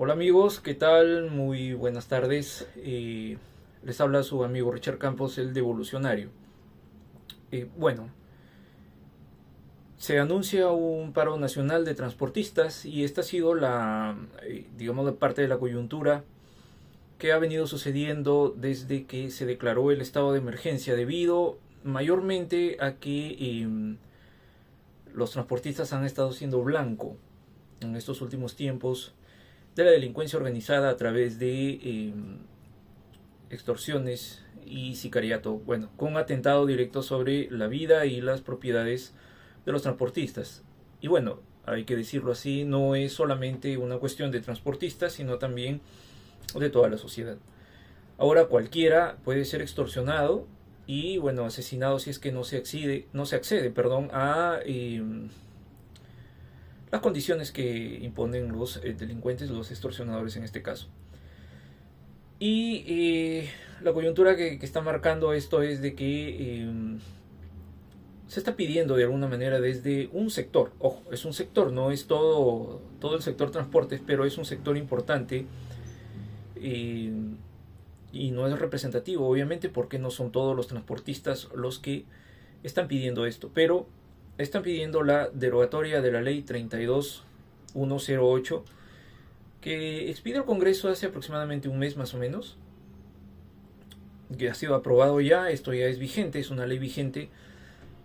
Hola amigos, ¿qué tal? Muy buenas tardes. Les habla su amigo Richard Campos, el devolucionario. Bueno, se anuncia un paro nacional de transportistas y esta ha sido digamos, la parte de la coyuntura que ha venido sucediendo desde que se declaró el estado de emergencia debido mayormente a que los transportistas han estado siendo blanco en estos últimos tiempos de la delincuencia organizada a través de extorsiones y sicariato, bueno, con atentado directo sobre la vida y las propiedades de los transportistas. Y bueno, hay que decirlo así, no es solamente una cuestión de transportistas, sino también de toda la sociedad. Ahora cualquiera puede ser extorsionado y bueno, asesinado si es que no se accede, a las condiciones que imponen los delincuentes, los extorsionadores en este caso. Y la coyuntura que está marcando esto es de que se está pidiendo de alguna manera desde un sector, ojo, es un sector, no es todo el sector transportes, pero es un sector importante eh, y no es representativo, obviamente, porque no son todos los transportistas los que están pidiendo esto, pero están pidiendo la derogatoria de la ley 32108 que expidió el Congreso hace aproximadamente un mes más o menos, que ha sido aprobado ya, esto ya es vigente, es una ley vigente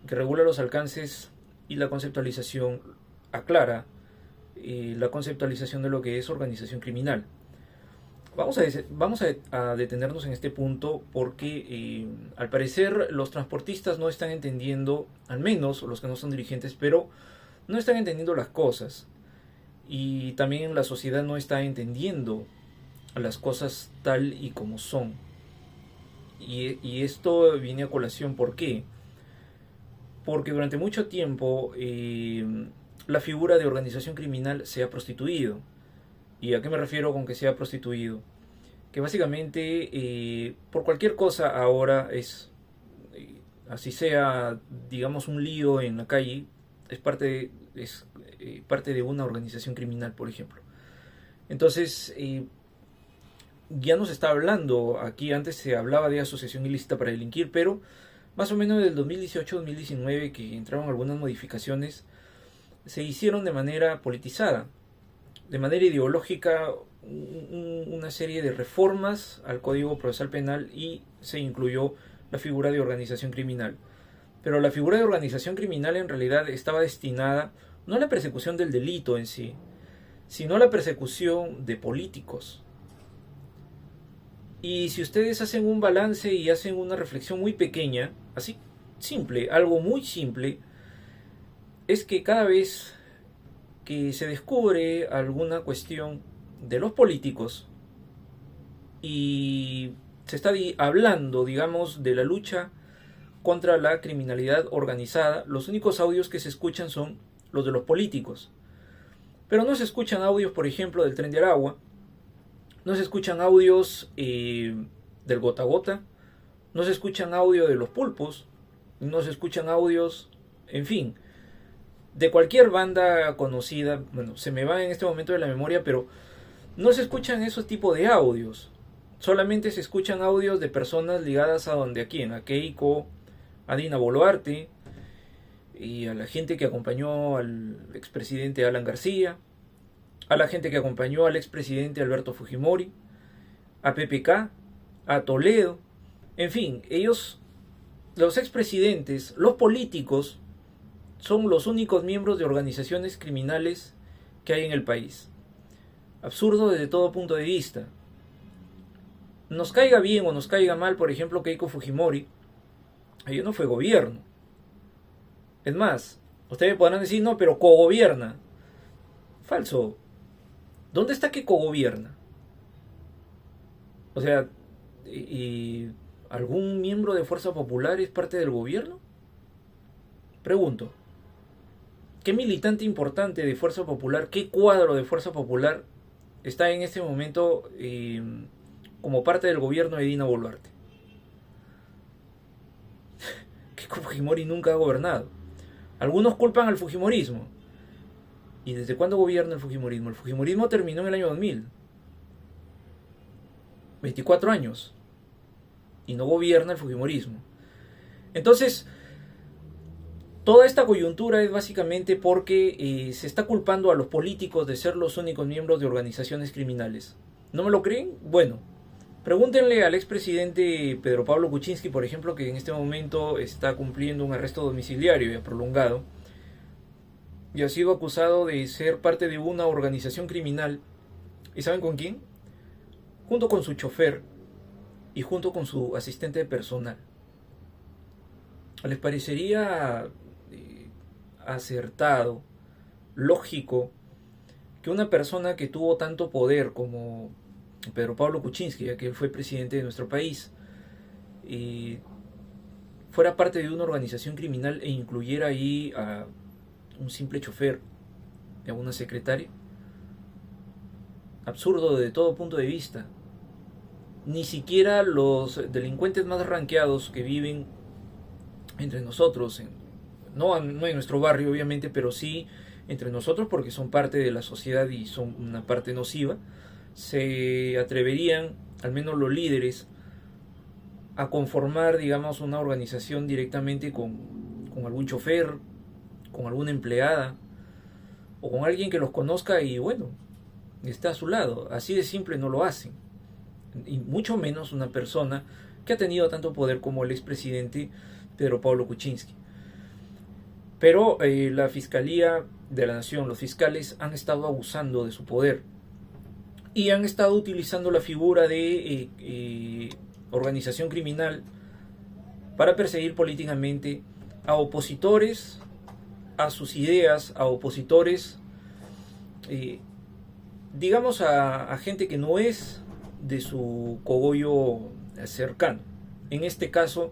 que regula los alcances y la conceptualización, aclara la conceptualización de lo que es organización criminal. Vamos a detenernos en este punto porque al parecer los transportistas no están entendiendo, al menos los que no son dirigentes, pero no están entendiendo las cosas. Y también la sociedad no está entendiendo las cosas tal y como son. Y esto viene a colación, ¿por qué? Porque durante mucho tiempo la figura de organización criminal se ha prostituido. ¿Y a qué me refiero con que se ha prostituido? Que básicamente por cualquier cosa ahora así sea, digamos, un lío en la calle, es parte de una organización criminal, por ejemplo. Entonces, ya no se está hablando, aquí antes se hablaba de asociación ilícita para delinquir, pero más o menos del 2018-2019 que entraron algunas modificaciones, se hicieron de manera politizada, de manera ideológica, una serie de reformas al Código Procesal Penal y se incluyó la figura de organización criminal. Pero la figura de organización criminal en realidad estaba destinada no a la persecución del delito en sí, sino a la persecución de políticos. Y si ustedes hacen un balance y hacen una reflexión muy pequeña, así simple, algo muy simple, es que cada vez que se descubre alguna cuestión de los políticos y se está hablando, digamos, de la lucha contra la criminalidad organizada, los únicos audios que se escuchan son los de los políticos. Pero no se escuchan audios, por ejemplo, del Tren de Aragua, no se escuchan audios del Gota a Gota, no se escuchan audios de los pulpos, no se escuchan audios, en fin, de cualquier banda conocida. Bueno, se me va en este momento de la memoria, pero no se escuchan esos tipos de audios. Solamente se escuchan audios de personas ligadas a quién, a Keiko, a Dina Boluarte y a la gente que acompañó al expresidente Alan García, a la gente que acompañó al expresidente Alberto Fujimori, a PPK, a Toledo, en fin, ellos, los expresidentes, los políticos, son los únicos miembros de organizaciones criminales que hay en el país. Absurdo desde todo punto de vista. Nos caiga bien o nos caiga mal, por ejemplo, Keiko Fujimori, ella no fue gobierno. Es más, ustedes podrán decir, no, pero cogobierna. Falso. ¿Dónde está que cogobierna? O sea, ¿y algún miembro de Fuerza Popular es parte del gobierno? Pregunto. ¿Qué militante importante de Fuerza Popular, qué cuadro de Fuerza Popular está en este momento como parte del gobierno de Dina Boluarte? Que Fujimori nunca ha gobernado. Algunos culpan al Fujimorismo. ¿Y desde cuándo gobierna el Fujimorismo? El Fujimorismo terminó en el año 2000. 24 años. Y no gobierna el fujimorismo. Entonces, toda esta coyuntura es básicamente porque se está culpando a los políticos de ser los únicos miembros de organizaciones criminales. ¿No me lo creen? Bueno, pregúntenle al expresidente Pedro Pablo Kuczynski, por ejemplo, que en este momento está cumpliendo un arresto domiciliario ya prolongado y ha sido acusado de ser parte de una organización criminal. ¿Y saben con quién? Junto con su chofer y junto con su asistente personal. ¿Les parecería acertado, lógico, que una persona que tuvo tanto poder como Pedro Pablo Kuczynski, ya que él fue presidente de nuestro país, fuera parte de una organización criminal e incluyera ahí a un simple chofer y a una secretaria? Absurdo de todo punto de vista. Ni siquiera los delincuentes más ranqueados que viven entre nosotros, no en nuestro barrio obviamente, pero sí entre nosotros porque son parte de la sociedad y son una parte nociva, se atreverían, al menos los líderes, a conformar, digamos, una organización directamente con algún chofer, con alguna empleada o con alguien que los conozca y bueno, está a su lado. Así de simple no lo hacen. Y mucho menos una persona que ha tenido tanto poder como el expresidente Pedro Pablo Kuczynski. Pero la Fiscalía de la Nación, los fiscales, han estado abusando de su poder y han estado utilizando la figura de organización criminal para perseguir políticamente a opositores a sus ideas, a opositores, digamos a gente que no es de su cogollo cercano. En este caso,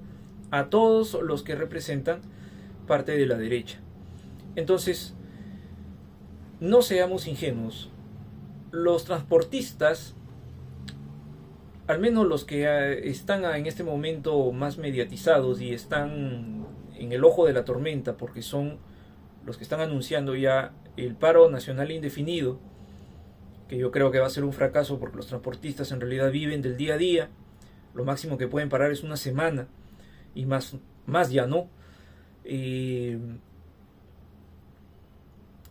a todos los que representan parte de la derecha. Entonces, no seamos ingenuos. Los transportistas, al menos los que están en este momento más mediatizados y están en el ojo de la tormenta, porque son los que están anunciando ya el paro nacional indefinido, que yo creo que va a ser un fracaso porque los transportistas en realidad viven del día a día. Lo máximo que pueden parar es una semana y más ya no.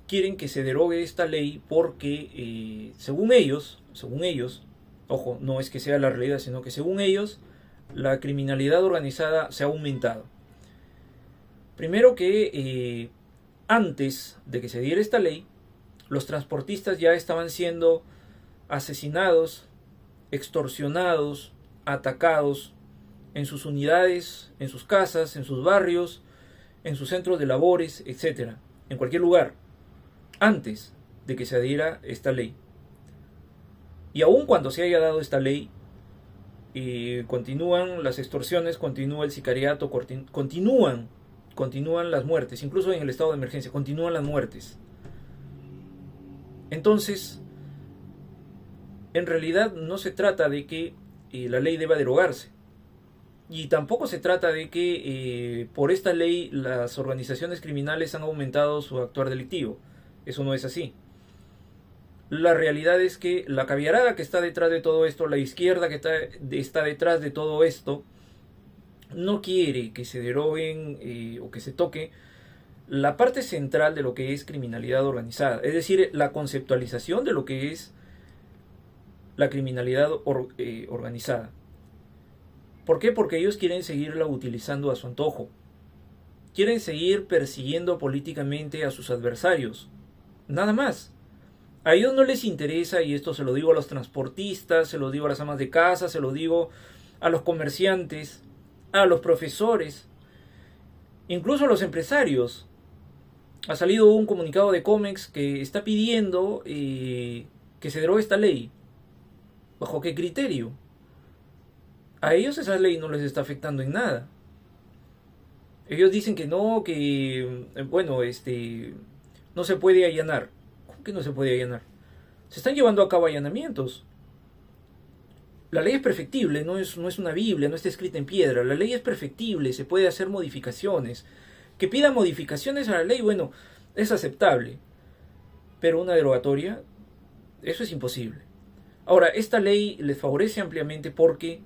Quieren que se derogue esta ley porque según ellos, ojo, no es que sea la realidad, sino que según ellos la criminalidad organizada se ha aumentado. Primero que antes de que se diera esta ley, los transportistas ya estaban siendo asesinados, extorsionados, atacados en sus unidades, en sus casas, en sus barrios, en sus centros de labores, etc. En cualquier lugar, antes de que se adhiera esta ley. Y aun cuando se haya dado esta ley, continúan las extorsiones, continúa el sicariato, continúan las muertes, incluso en el estado de emergencia, continúan las muertes. Entonces, en realidad no se trata de que la ley deba derogarse. Y tampoco se trata de que por esta ley las organizaciones criminales han aumentado su actuar delictivo. Eso no es así. La realidad es que la caviarada que está detrás de todo esto, la izquierda que está detrás de todo esto, no quiere que se deroguen o que se toque la parte central de lo que es criminalidad organizada. Es decir, la conceptualización de lo que es la criminalidad organizada. ¿Por qué? Porque ellos quieren seguirla utilizando a su antojo. Quieren seguir persiguiendo políticamente a sus adversarios. Nada más. A ellos no les interesa, y esto se lo digo a los transportistas, se lo digo a las amas de casa, se lo digo a los comerciantes, a los profesores, incluso a los empresarios. Ha salido un comunicado de Comex que está pidiendo que se derogue esta ley. ¿Bajo qué criterio? A ellos esa ley no les está afectando en nada. Ellos dicen que no, que bueno, no se puede allanar. ¿Cómo que no se puede allanar? Se están llevando a cabo allanamientos. La ley es perfectible, no es una Biblia, no está escrita en piedra. La ley es perfectible, se puede hacer modificaciones. Que pidan modificaciones a la ley, bueno, es aceptable. Pero una derogatoria, eso es imposible. Ahora, esta ley les favorece ampliamente porque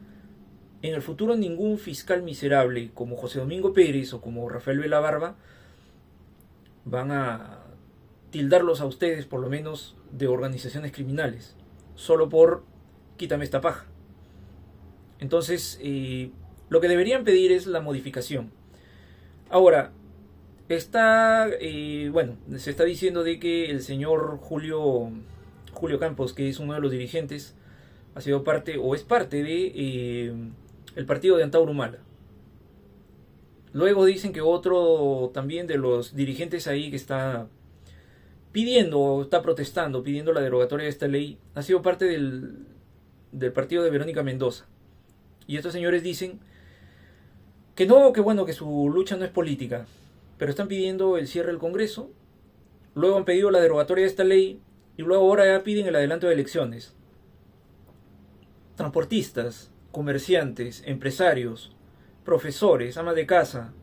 en el futuro ningún fiscal miserable como José Domingo Pérez o como Rafael Barba van a tildarlos a ustedes por lo menos de organizaciones criminales, solo por quítame esta paja. Entonces, lo que deberían pedir es la modificación. Ahora, se está diciendo de que el señor Julio Campos, que es uno de los dirigentes, ha sido parte o es parte de el partido de Antauro Humala. Luego dicen que otro también de los dirigentes ahí que está está protestando, pidiendo la derogatoria de esta ley, ha sido parte del partido de Verónica Mendoza. Y estos señores dicen que no, que bueno, que su lucha no es política, pero están pidiendo el cierre del Congreso, luego han pedido la derogatoria de esta ley y luego ahora ya piden el adelanto de elecciones. Transportistas, comerciantes, empresarios, profesores, amas de casa,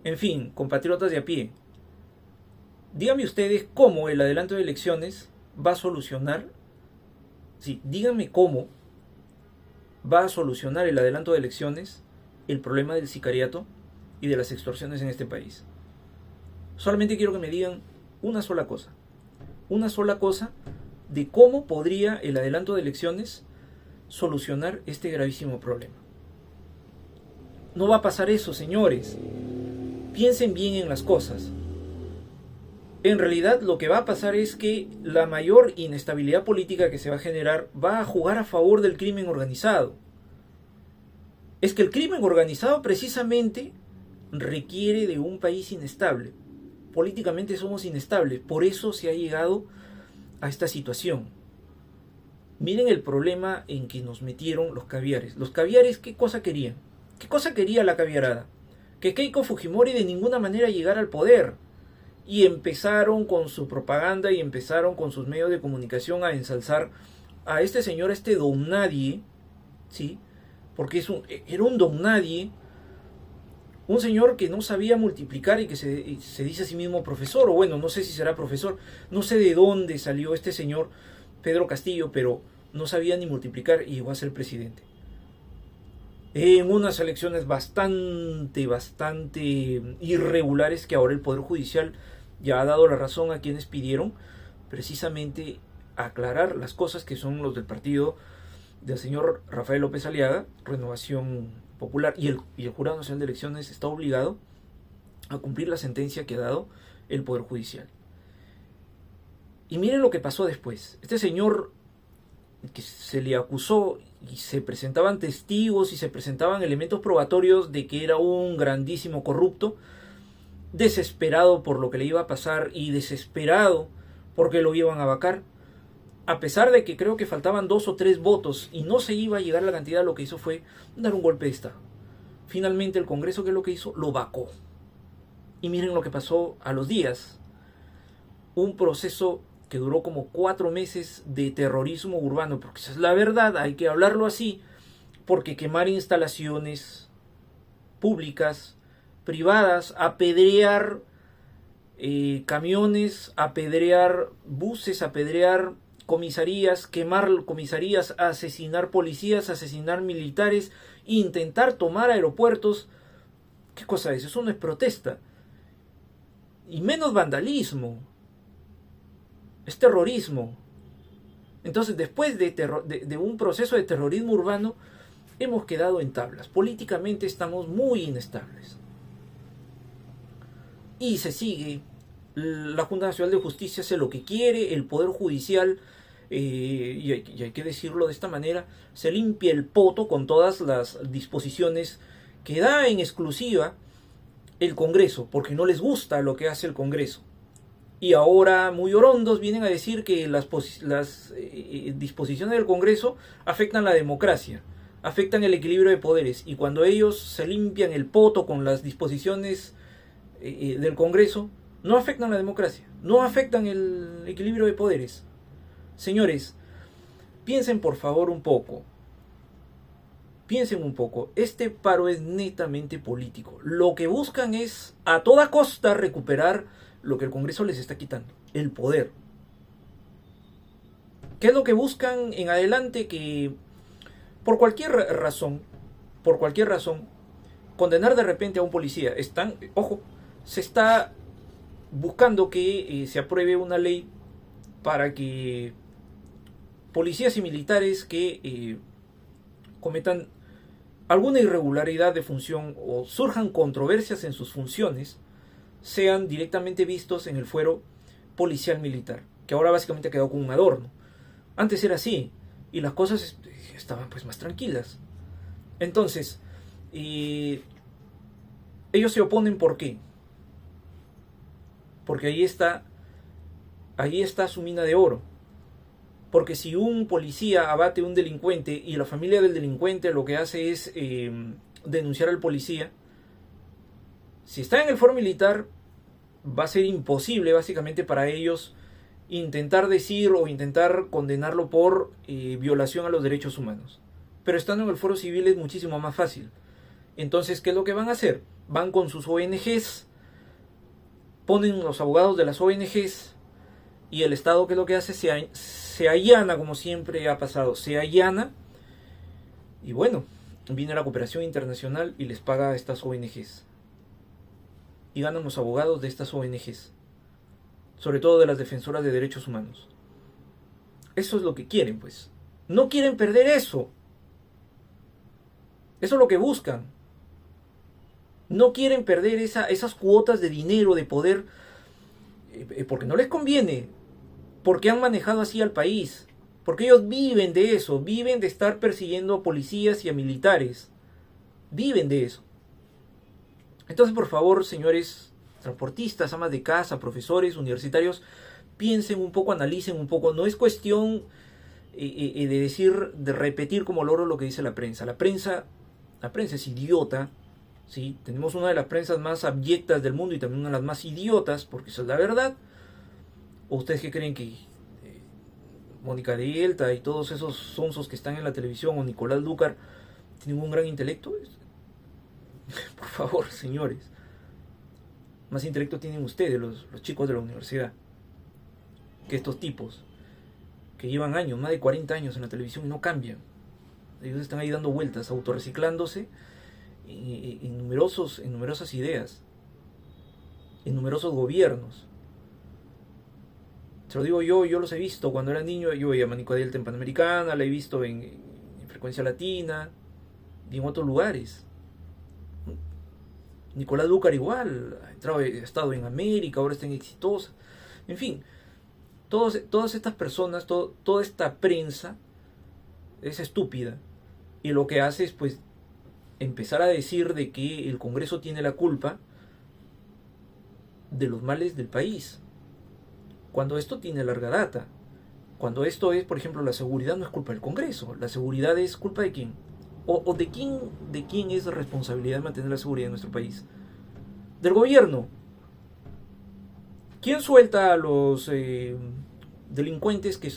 en fin, compatriotas de a pie. Díganme ustedes cómo el adelanto de elecciones va a solucionar, sí, díganme cómo va a solucionar el adelanto de elecciones el problema del sicariato y de las extorsiones en este país. Solamente quiero que me digan una sola cosa de cómo podría el adelanto de elecciones solucionar este gravísimo problema. No va a pasar eso, señores. Piensen bien en las cosas. En realidad lo que va a pasar es que la mayor inestabilidad política que se va a generar va a jugar a favor del crimen organizado. Es que el crimen organizado precisamente requiere de un país inestable. Políticamente somos inestables, por eso se ha llegado a esta situación. Miren el problema en que nos metieron los caviares. Los caviares, ¿qué cosa querían? ¿Qué cosa quería la caviarada? Que Keiko Fujimori de ninguna manera llegara al poder. Y empezaron con su propaganda y empezaron con sus medios de comunicación a ensalzar a este señor, a este don nadie, ¿sí? Porque era un don nadie, un señor que no sabía multiplicar y que se dice a sí mismo profesor, o bueno, no sé si será profesor, no sé de dónde salió este señor Pedro Castillo, pero no sabía ni multiplicar y llegó a ser presidente. En unas elecciones bastante irregulares que ahora el Poder Judicial ya ha dado la razón a quienes pidieron precisamente aclarar las cosas que son los del partido del señor Rafael López Aliaga, Renovación Popular, y el Jurado Nacional de Elecciones está obligado a cumplir la sentencia que ha dado el Poder Judicial. Y miren lo que pasó después. Este señor que se le acusó y se presentaban testigos y se presentaban elementos probatorios de que era un grandísimo corrupto, desesperado por lo que le iba a pasar y desesperado porque lo iban a vacar, a pesar de que creo que faltaban 2 o 3 votos y no se iba a llegar a la cantidad, lo que hizo fue dar un golpe de estado. Finalmente el Congreso, ¿qué es lo que hizo? Lo vacó. Y miren lo que pasó a los días. Un proceso que duró como 4 meses de terrorismo urbano, porque esa es la verdad, hay que hablarlo así, porque quemar instalaciones públicas, privadas, apedrear camiones, apedrear buses, apedrear comisarías, quemar comisarías, asesinar policías, asesinar militares, intentar tomar aeropuertos. ¿Qué cosa es? Eso no es protesta. Y menos vandalismo. Es terrorismo. Entonces, después de un proceso de terrorismo urbano, hemos quedado en tablas. Políticamente estamos muy inestables. Y se sigue. La Junta Nacional de Justicia hace lo que quiere. El Poder Judicial, y hay que decirlo de esta manera, se limpia el poto con todas las disposiciones que da en exclusiva el Congreso, porque no les gusta lo que hace el Congreso. Y ahora, muy orondos, vienen a decir que las disposiciones del Congreso afectan la democracia, afectan el equilibrio de poderes. Y cuando ellos se limpian el poto con las disposiciones del Congreso, no afectan la democracia, no afectan el equilibrio de poderes. Señores, piensen por favor un poco. Piensen un poco. Este paro es netamente político. Lo que buscan es a toda costa recuperar lo que el Congreso les está quitando, el poder. ¿Qué es lo que buscan en adelante? Que por cualquier razón, por cualquier razón, condenar de repente a un policía. Ojo, se está buscando que se apruebe una ley para que policías y militares que cometan alguna irregularidad de función o surjan controversias en sus funciones sean directamente vistos en el fuero policial militar, que ahora básicamente ha quedado como un adorno. Antes era así y las cosas estaban pues más tranquilas. Entonces, ellos se oponen. ¿Por qué? Porque ahí está su mina de oro. Porque si un policía abate a un delincuente y la familia del delincuente lo que hace es denunciar al policía, si está en el foro militar, va a ser imposible básicamente para ellos intentar decir o intentar condenarlo por violación a los derechos humanos. Pero estando en el foro civil es muchísimo más fácil. Entonces, ¿qué es lo que van a hacer? Van con sus ONGs, ponen los abogados de las ONGs, y el Estado, ¿qué es lo que hace? Se allana, como siempre ha pasado, se allana, y bueno, viene la cooperación internacional y les paga a estas ONGs. Y ganan los abogados de estas ONGs, sobre todo de las defensoras de derechos humanos. Eso es lo que quieren, pues. No quieren perder eso. Eso es lo que buscan. No quieren perder esas cuotas de dinero, de poder, porque no les conviene. Porque han manejado así al país. Porque ellos viven de eso. Viven de estar persiguiendo a policías y a militares. Viven de eso. Entonces, por favor, señores transportistas, amas de casa, profesores, universitarios, piensen un poco, analicen un poco. No es cuestión de repetir como loro lo que dice la prensa. La prensa es idiota. ¿Sí? Tenemos una de las prensas más abyectas del mundo y también una de las más idiotas, porque esa es la verdad. ¿O ustedes qué creen que Mónica Delta y todos esos sonsos que están en la televisión o Nicolás Lúcar tienen un gran intelecto? Por favor, señores. Más intelecto tienen ustedes, los chicos de la universidad, que estos tipos que llevan años, más de 40 años en la televisión y no cambian. Ellos están ahí dando vueltas, autorreciclándose en numerosas ideas, en numerosos gobiernos. Se lo digo yo los he visto cuando era niño. Yo veía a Mónica Delta en Panamericana, la he visto en Frecuencia Latina y en otros lugares. Nicolás Lúcar igual, ha estado en América, ahora está en Exitosa. En fin, todas estas personas, toda esta prensa es estúpida. Y lo que hace es pues empezar a decir de que el Congreso tiene la culpa de los males del país. Cuando esto tiene larga data. Cuando esto es, por ejemplo, la seguridad no es culpa del Congreso. La seguridad es culpa de quién. ¿O de quién es la responsabilidad de mantener la seguridad en nuestro país? Del gobierno. ¿Quién suelta a los delincuentes que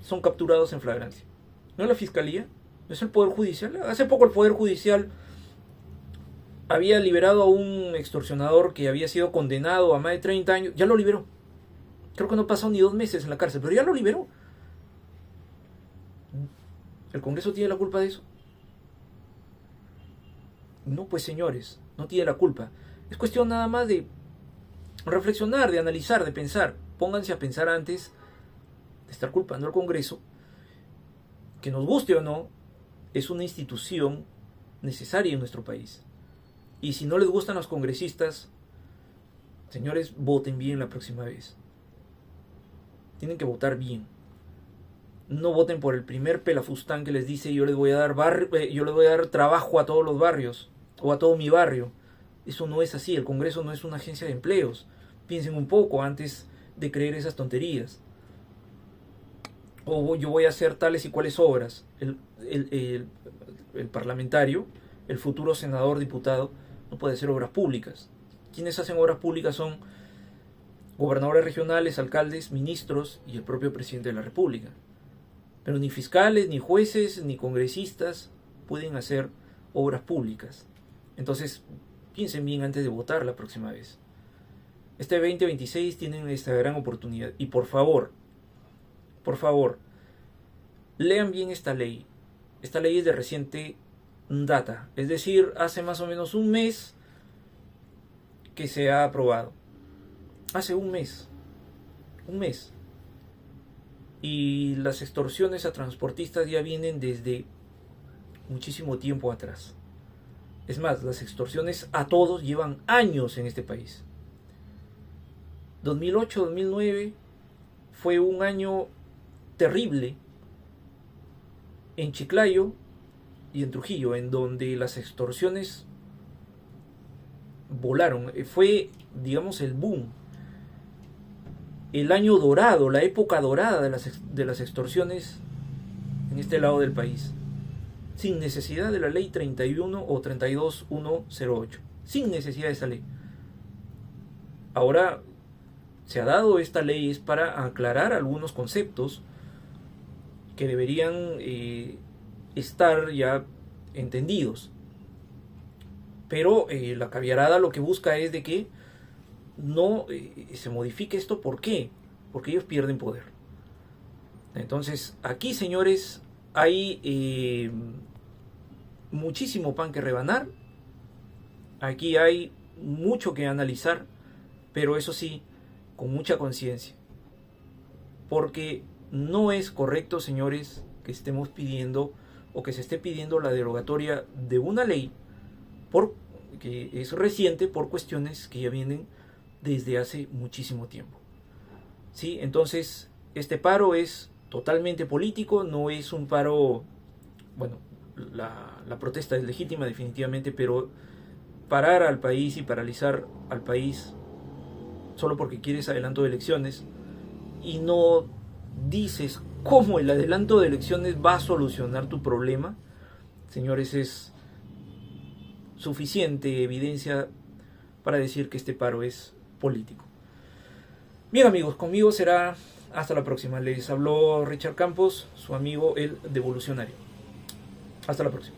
son capturados en flagrancia? ¿No es la Fiscalía? ¿No es el Poder Judicial? Hace poco el Poder Judicial había liberado a un extorsionador que había sido condenado a más de 30 años. Ya lo liberó. Creo que no pasó ni 2 meses en la cárcel, pero ya lo liberó. ¿El Congreso tiene la culpa de eso? No, pues señores, no tiene la culpa. Es cuestión nada más de reflexionar, de analizar, de pensar. Pónganse a pensar antes de estar culpando al Congreso, que nos guste o no, es una institución necesaria en nuestro país. Y si no les gustan los congresistas, señores, voten bien la próxima vez. Tienen que votar bien. No voten por el primer pelafustán que les dice yo les voy a dar trabajo a todos los barrios o a todo mi barrio. Eso no es así. El Congreso no es una agencia de empleos. Piensen un poco antes de creer esas tonterías. O yo voy a hacer tales y cuales obras. El parlamentario, el futuro senador, diputado, no puede hacer obras públicas. Quienes hacen obras públicas son gobernadores regionales, alcaldes, ministros y el propio presidente de la República. Pero ni fiscales, ni jueces, ni congresistas pueden hacer obras públicas. Entonces, piensen bien antes de votar la próxima vez. Este 2026 tienen esta gran oportunidad. Y por favor, lean bien esta ley. Esta ley es de reciente data, es decir, hace más o menos un mes que se ha aprobado. Hace un mes. Un mes. Y las extorsiones a transportistas ya vienen desde muchísimo tiempo atrás. Es más, las extorsiones a todos llevan años en este país. 2008-2009 fue un año terrible en Chiclayo y en Trujillo, en donde las extorsiones volaron. Fue, digamos, el boom, el año dorado, la época dorada de las extorsiones en este lado del país, sin necesidad de la ley 31 o 32108, sin necesidad de esa ley. Ahora se ha dado esta ley es para aclarar algunos conceptos que deberían estar ya entendidos. Pero la caviarada lo que busca es de que no se modifique esto. ¿Por qué? Porque ellos pierden poder. Entonces, aquí, señores, hay muchísimo pan que rebanar. Aquí hay mucho que analizar, pero eso sí, con mucha conciencia. Porque no es correcto, señores, que estemos pidiendo o que se esté pidiendo la derogatoria de una ley que es reciente por cuestiones que ya vienen desde hace muchísimo tiempo. ¿Sí? Entonces, este paro es totalmente político, no es un paro, bueno, la protesta es legítima definitivamente, pero parar al país y paralizar al país solo porque quieres adelanto de elecciones y no dices cómo el adelanto de elecciones va a solucionar tu problema, señores, es suficiente evidencia para decir que este paro es político. Bien, amigos, conmigo será hasta la próxima. Les habló Richard Campos, su amigo el devolucionario. Hasta la próxima.